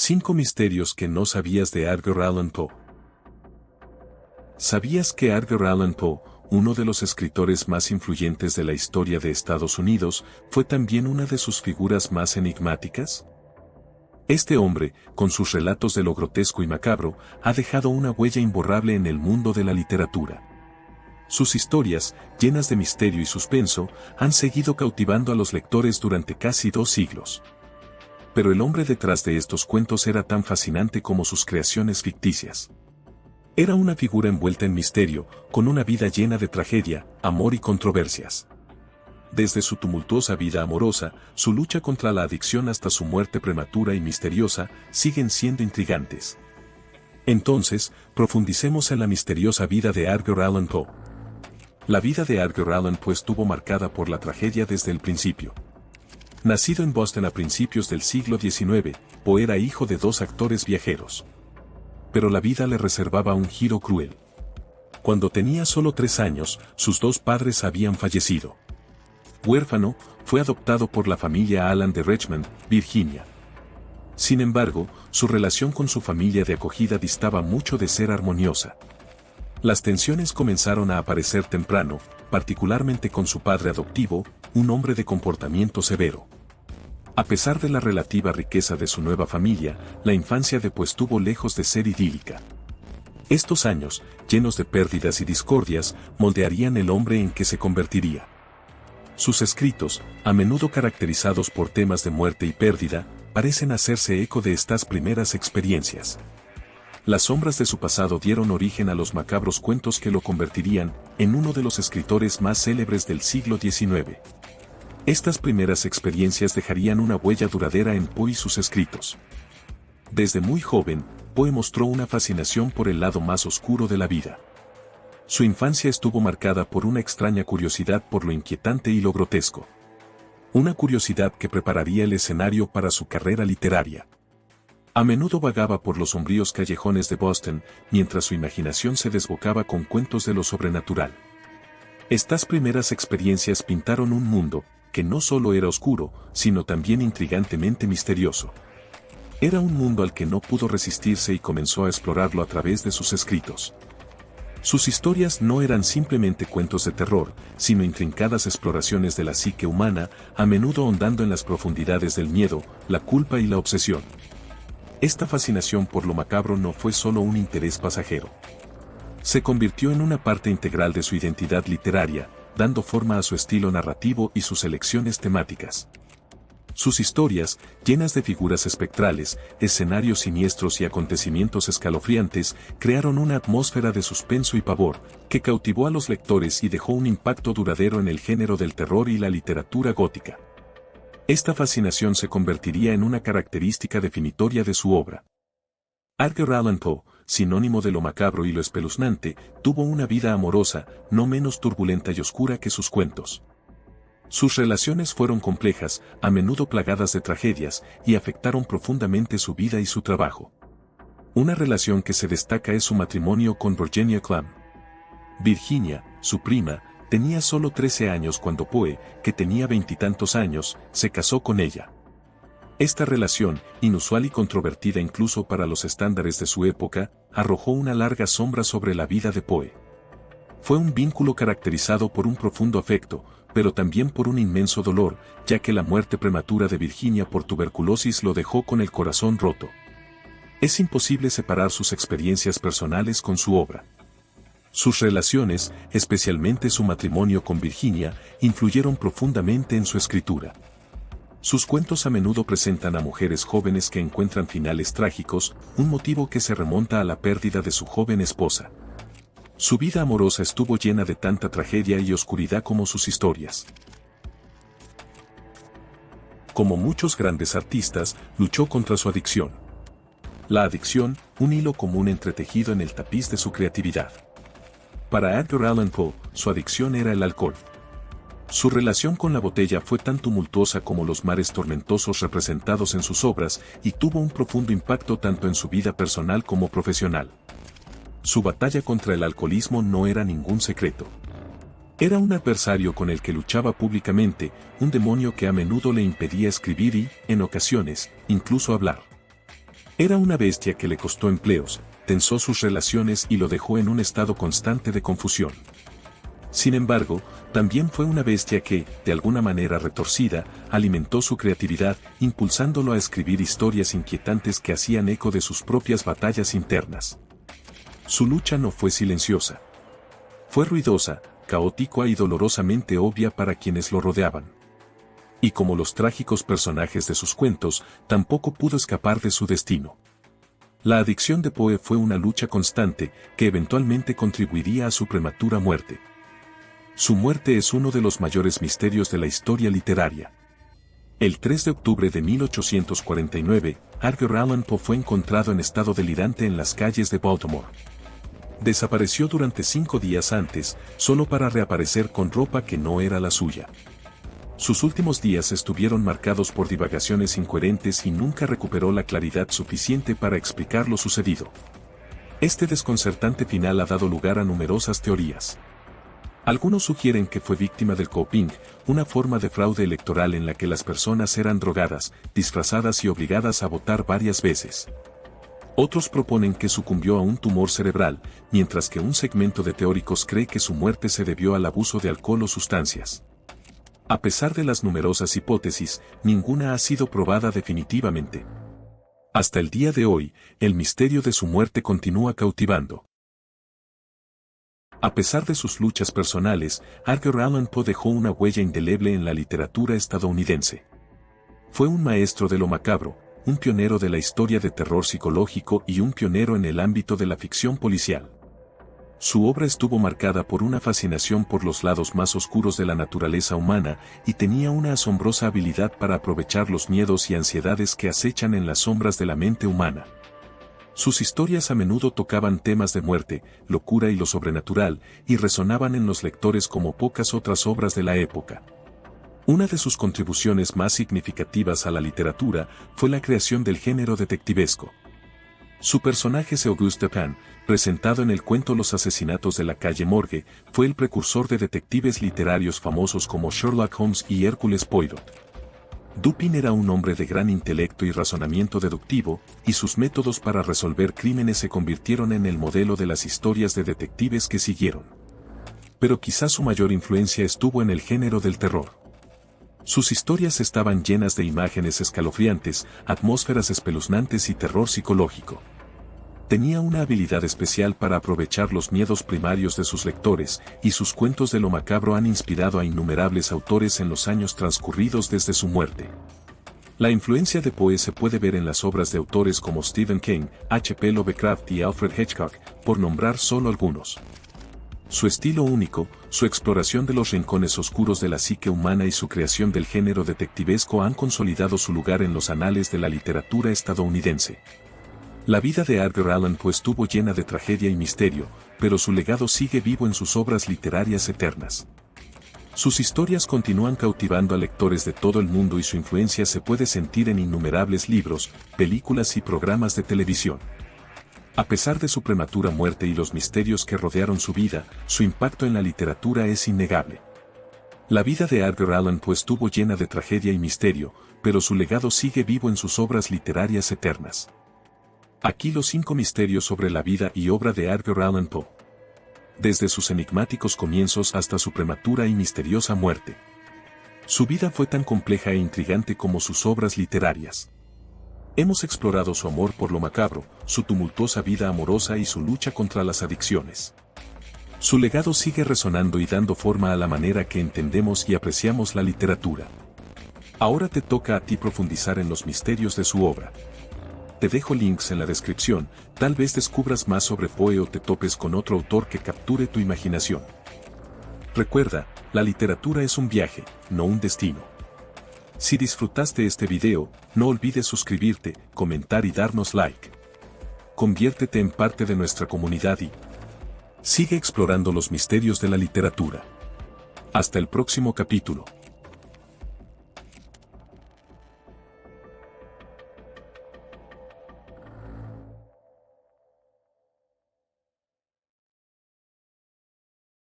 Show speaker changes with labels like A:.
A: 5 misterios que no sabías de Edgar Allan Poe. ¿Sabías que Edgar Allan Poe, uno de los escritores más influyentes de la historia de Estados Unidos, fue también una de sus figuras más enigmáticas? Este hombre, con sus relatos de lo grotesco y macabro, ha dejado una huella imborrable en el mundo de la literatura. Sus historias, llenas de misterio y suspenso, han seguido cautivando a los lectores durante casi 2 siglos. Pero el hombre detrás de estos cuentos era tan fascinante como sus creaciones ficticias. Era una figura envuelta en misterio, con una vida llena de tragedia, amor y controversias. Desde su tumultuosa vida amorosa, su lucha contra la adicción hasta su muerte prematura y misteriosa, siguen siendo intrigantes. Entonces, profundicemos en la misteriosa vida de Edgar Allan Poe. La vida de Edgar Allan Poe estuvo marcada por la tragedia desde el principio. Nacido en Boston a principios del siglo XIX, Poe era hijo de 2 actores viajeros. Pero la vida le reservaba un giro cruel. Cuando tenía solo 3 años, sus 2 padres habían fallecido. Huérfano, fue adoptado por la familia Allan de Richmond, Virginia. Sin embargo, su relación con su familia de acogida distaba mucho de ser armoniosa. Las tensiones comenzaron a aparecer temprano, particularmente con su padre adoptivo, un hombre de comportamiento severo. A pesar de la relativa riqueza de su nueva familia, la infancia de Poe estuvo lejos de ser idílica. Estos años, llenos de pérdidas y discordias, moldearían el hombre en que se convertiría. Sus escritos, a menudo caracterizados por temas de muerte y pérdida, parecen hacerse eco de estas primeras experiencias. Las sombras de su pasado dieron origen a los macabros cuentos que lo convertirían en uno de los escritores más célebres del siglo XIX. Estas primeras experiencias dejarían una huella duradera en Poe y sus escritos. Desde muy joven, Poe mostró una fascinación por el lado más oscuro de la vida. Su infancia estuvo marcada por una extraña curiosidad por lo inquietante y lo grotesco. Una curiosidad que prepararía el escenario para su carrera literaria. A menudo vagaba por los sombríos callejones de Boston, mientras su imaginación se desbocaba con cuentos de lo sobrenatural. Estas primeras experiencias pintaron un mundo que no solo era oscuro, sino también intrigantemente misterioso. Era un mundo al que no pudo resistirse y comenzó a explorarlo a través de sus escritos. Sus historias no eran simplemente cuentos de terror, sino intrincadas exploraciones de la psique humana, a menudo ahondando en las profundidades del miedo, la culpa y la obsesión. Esta fascinación por lo macabro no fue solo un interés pasajero. Se convirtió en una parte integral de su identidad literaria, dando forma a su estilo narrativo y sus elecciones temáticas. Sus historias, llenas de figuras espectrales, escenarios siniestros y acontecimientos escalofriantes, crearon una atmósfera de suspenso y pavor, que cautivó a los lectores y dejó un impacto duradero en el género del terror y la literatura gótica. Esta fascinación se convertiría en una característica definitoria de su obra. Edgar Allan Poe, sinónimo de lo macabro y lo espeluznante, tuvo una vida amorosa, no menos turbulenta y oscura que sus cuentos. Sus relaciones fueron complejas, a menudo plagadas de tragedias, y afectaron profundamente su vida y su trabajo. Una relación que se destaca es su matrimonio con Virginia Clamp. Virginia, su prima, tenía solo 13 años cuando Poe, que tenía 20 y tantos años, se casó con ella. Esta relación, inusual y controvertida incluso para los estándares de su época, arrojó una larga sombra sobre la vida de Poe. Fue un vínculo caracterizado por un profundo afecto, pero también por un inmenso dolor, ya que la muerte prematura de Virginia por tuberculosis lo dejó con el corazón roto. Es imposible separar sus experiencias personales con su obra. Sus relaciones, especialmente su matrimonio con Virginia, influyeron profundamente en su escritura. Sus cuentos a menudo presentan a mujeres jóvenes que encuentran finales trágicos, un motivo que se remonta a la pérdida de su joven esposa. Su vida amorosa estuvo llena de tanta tragedia y oscuridad como sus historias. Como muchos grandes artistas, luchó contra su adicción. La adicción, un hilo común entretejido en el tapiz de su creatividad. Para Edgar Allan Poe, su adicción era el alcohol. Su relación con la botella fue tan tumultuosa como los mares tormentosos representados en sus obras y tuvo un profundo impacto tanto en su vida personal como profesional. Su batalla contra el alcoholismo no era ningún secreto. Era un adversario con el que luchaba públicamente, un demonio que a menudo le impedía escribir y, en ocasiones, incluso hablar. Era una bestia que le costó empleos, tensó sus relaciones y lo dejó en un estado constante de confusión. Sin embargo, también fue una bestia que, de alguna manera retorcida, alimentó su creatividad, impulsándolo a escribir historias inquietantes que hacían eco de sus propias batallas internas. Su lucha no fue silenciosa. Fue ruidosa, caótica y dolorosamente obvia para quienes lo rodeaban. Y como los trágicos personajes de sus cuentos, tampoco pudo escapar de su destino. La adicción de Poe fue una lucha constante, que eventualmente contribuiría a su prematura muerte. Su muerte es uno de los mayores misterios de la historia literaria. El 3 de octubre de 1849, Edgar Allan Poe fue encontrado en estado delirante en las calles de Baltimore. Desapareció durante 5 días antes, solo para reaparecer con ropa que no era la suya. Sus últimos días estuvieron marcados por divagaciones incoherentes y nunca recuperó la claridad suficiente para explicar lo sucedido. Este desconcertante final ha dado lugar a numerosas teorías. Algunos sugieren que fue víctima del coping, una forma de fraude electoral en la que las personas eran drogadas, disfrazadas y obligadas a votar varias veces. Otros proponen que sucumbió a un tumor cerebral, mientras que un segmento de teóricos cree que su muerte se debió al abuso de alcohol o sustancias. A pesar de las numerosas hipótesis, ninguna ha sido probada definitivamente. Hasta el día de hoy, el misterio de su muerte continúa cautivando. A pesar de sus luchas personales, Edgar Allan Poe dejó una huella indeleble en la literatura estadounidense. Fue un maestro de lo macabro, un pionero de la historia de terror psicológico y un pionero en el ámbito de la ficción policial. Su obra estuvo marcada por una fascinación por los lados más oscuros de la naturaleza humana y tenía una asombrosa habilidad para aprovechar los miedos y ansiedades que acechan en las sombras de la mente humana. Sus historias a menudo tocaban temas de muerte, locura y lo sobrenatural, y resonaban en los lectores como pocas otras obras de la época. Una de sus contribuciones más significativas a la literatura fue la creación del género detectivesco. Su personaje Auguste Dupin, presentado en el cuento Los asesinatos de la calle Morgue, fue el precursor de detectives literarios famosos como Sherlock Holmes y Hércules Poirot. Dupin era un hombre de gran intelecto y razonamiento deductivo, y sus métodos para resolver crímenes se convirtieron en el modelo de las historias de detectives que siguieron. Pero quizás su mayor influencia estuvo en el género del terror. Sus historias estaban llenas de imágenes escalofriantes, atmósferas espeluznantes y terror psicológico. Tenía una habilidad especial para aprovechar los miedos primarios de sus lectores, y sus cuentos de lo macabro han inspirado a innumerables autores en los años transcurridos desde su muerte. La influencia de Poe se puede ver en las obras de autores como Stephen King, H.P. Lovecraft y Alfred Hitchcock, por nombrar solo algunos. Su estilo único, su exploración de los rincones oscuros de la psique humana y su creación del género detectivesco han consolidado su lugar en los anales de la literatura estadounidense. La vida de Edgar Allan Poe estuvo llena de tragedia y misterio, pero su legado sigue vivo en sus obras literarias eternas. Sus historias continúan cautivando a lectores de todo el mundo y su influencia se puede sentir en innumerables libros, películas y programas de televisión. A pesar de su prematura muerte y los misterios que rodearon su vida, su impacto en la literatura es innegable. La vida de Edgar Allan Poe estuvo llena de tragedia y misterio, pero su legado sigue vivo en sus obras literarias eternas. Aquí los 5 misterios sobre la vida y obra de Edgar Allan Poe. Desde sus enigmáticos comienzos hasta su prematura y misteriosa muerte. Su vida fue tan compleja e intrigante como sus obras literarias. Hemos explorado su amor por lo macabro, su tumultuosa vida amorosa y su lucha contra las adicciones. Su legado sigue resonando y dando forma a la manera que entendemos y apreciamos la literatura. Ahora te toca a ti profundizar en los misterios de su obra. Te dejo links en la descripción, tal vez descubras más sobre Poe o te topes con otro autor que capture tu imaginación. Recuerda, la literatura es un viaje, no un destino. Si disfrutaste este video, no olvides suscribirte, comentar y darnos like. Conviértete en parte de nuestra comunidad y sigue explorando los misterios de la literatura. Hasta el próximo capítulo.